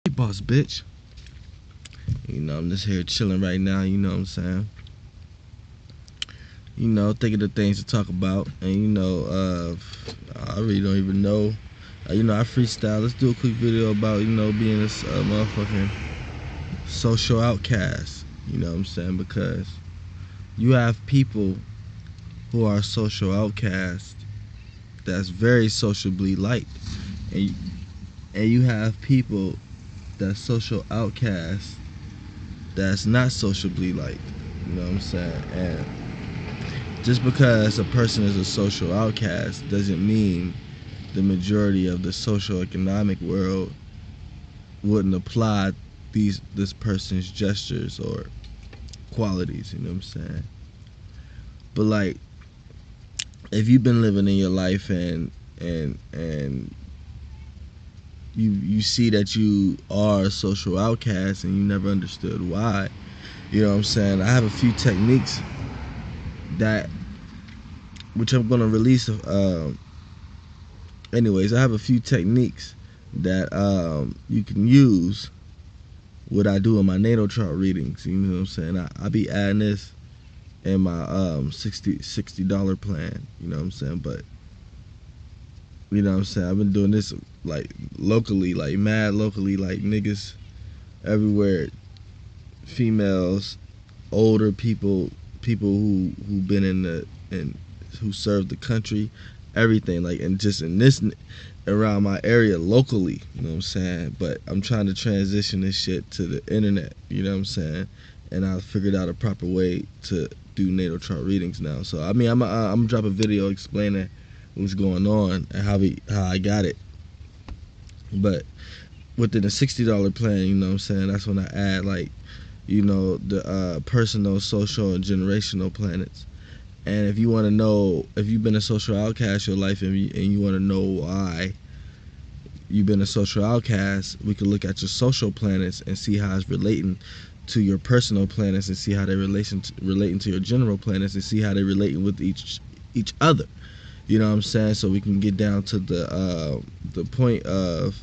Hey, boss bitch. I'm just here chilling right now, you know what I'm saying? Thinking of things to talk about. And, I really don't even know. I freestyle. Let's do a quick video about, being a motherfucking social outcast. You know what I'm saying? Because you have people who are social outcasts that's very sociably liked. And, and you have people that's social outcasts that's not sociably liked. You know what I'm saying? And just because a person is a social outcast doesn't mean the majority of the social economic world wouldn't apply this person's gestures or qualities, you know what I'm saying? But like, if you've been living in your life and you see that you are a social outcast and you never understood why, you know what I'm saying? I have a few techniques that which I'm gonna release. Anyways, I have a few techniques that you can use. What I do in my natal chart readings, you know what I'm saying? I be adding this in my $60 plan, you know what I'm saying? But you know what I'm saying? I've been doing this like locally, like mad locally, like niggas everywhere, females, older people, people who've been in who served the country, everything, like, and just in this around my area locally, you know what I'm saying? But I'm trying to transition this shit to the internet, you know what I'm saying? And I figured out a proper way to do natal chart readings now. So I mean, I'm gonna drop a video explaining what's going on and how I got it. But within the $60 plan, you know what I'm saying, that's when I add, like, the personal, social, and generational planets. And if you want to know, if you've been a social outcast your life and you want to know why you've been a social outcast, we could look at your social planets and see how it's relating to your personal planets and see how they relating to your general planets and see how they relating with each other. You know what I'm saying? So we can get down to the point of,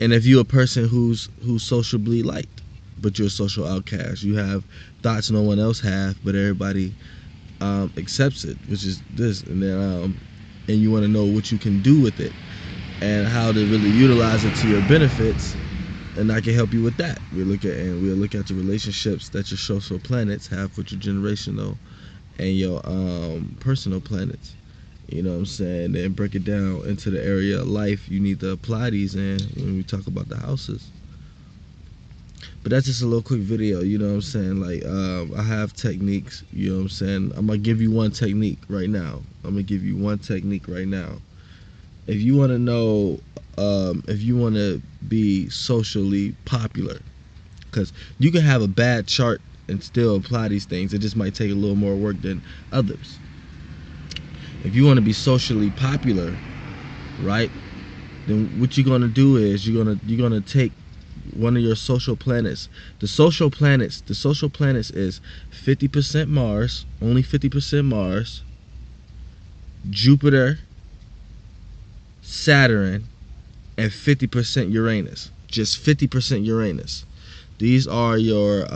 and if you're a person who's sociably liked, but you're a social outcast, you have thoughts no one else have, but everybody accepts it, which is this, and then and you want to know what you can do with it and how to really utilize it to your benefits, and I can help you with that. We'll look at the relationships that your social planets have with your generational and your personal planets. You know what I'm saying? And break it down into the area of life you need to apply these in when we talk about the houses. But that's just a little quick video, you know what I'm saying? Like, I have techniques, you know what I'm saying? I'm gonna give you one technique right now. If you wanna know, if you wanna be socially popular, because you can have a bad chart and still apply these things. It just might take a little more work than others. If you wanna be socially popular, right? Then what you're gonna do is you're gonna take one of your social planets. The social planets is 50% Mars, only 50% Mars, Jupiter, Saturn, and 50% Uranus. Just 50% Uranus. These are your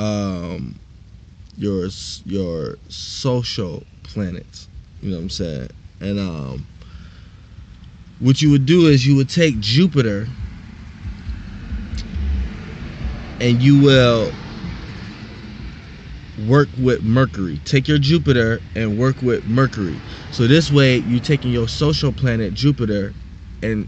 social planets. You know what I'm saying? And what you would do is you would take Jupiter and you will work with Mercury. Take your Jupiter and work with Mercury. So this way you're taking your social planet Jupiter and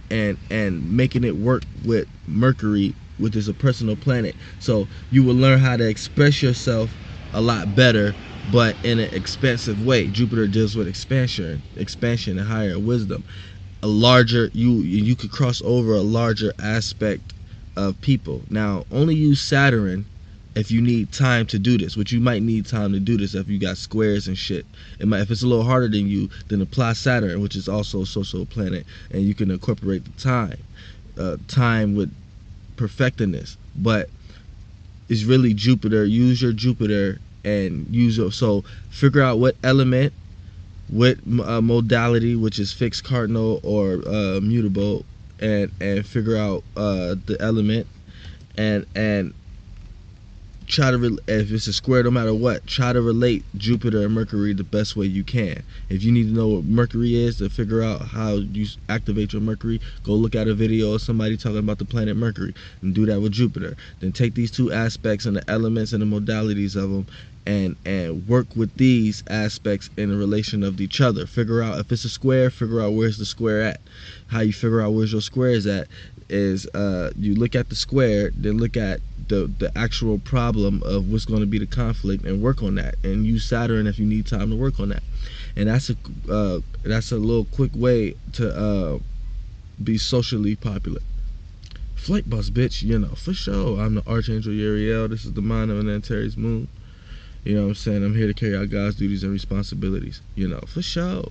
making it work with Mercury, which is a personal planet. So you will learn how to express yourself a lot better, but in an expansive way. Jupiter deals with expansion and higher wisdom. A larger, you could cross over a larger aspect of people. Now, only use Saturn if you need time to do this, which you might need time to do this if you got squares and shit. If it's a little harder than you, then apply Saturn, which is also a social planet, and you can incorporate the time with perfectingness. But it's really Jupiter. Use your Jupiter and so figure out what element, what modality, which is fixed, cardinal, or mutable, and figure out the element, and try to if it's a square, no matter what, try to relate Jupiter and Mercury the best way you can. If you need to know what Mercury is to figure out how you activate your Mercury, go look at a video of somebody talking about the planet Mercury and do that with Jupiter. Then take these two aspects and the elements and the modalities of them and work with these aspects in the relation of each other. Figure out if it's a square, figure out where's the square at. How you figure out where's your squares at is you look at the square, then look at the actual problem of what's going to be the conflict and work on that, and use Saturn if you need time to work on that. And that's a little quick way to be socially popular. Flight bus, bitch, you know, for sure. I'm the Archangel Uriel. This is the mind of an Antares moon. You know what I'm saying? I'm here to carry out God's duties and responsibilities. You know, for sure.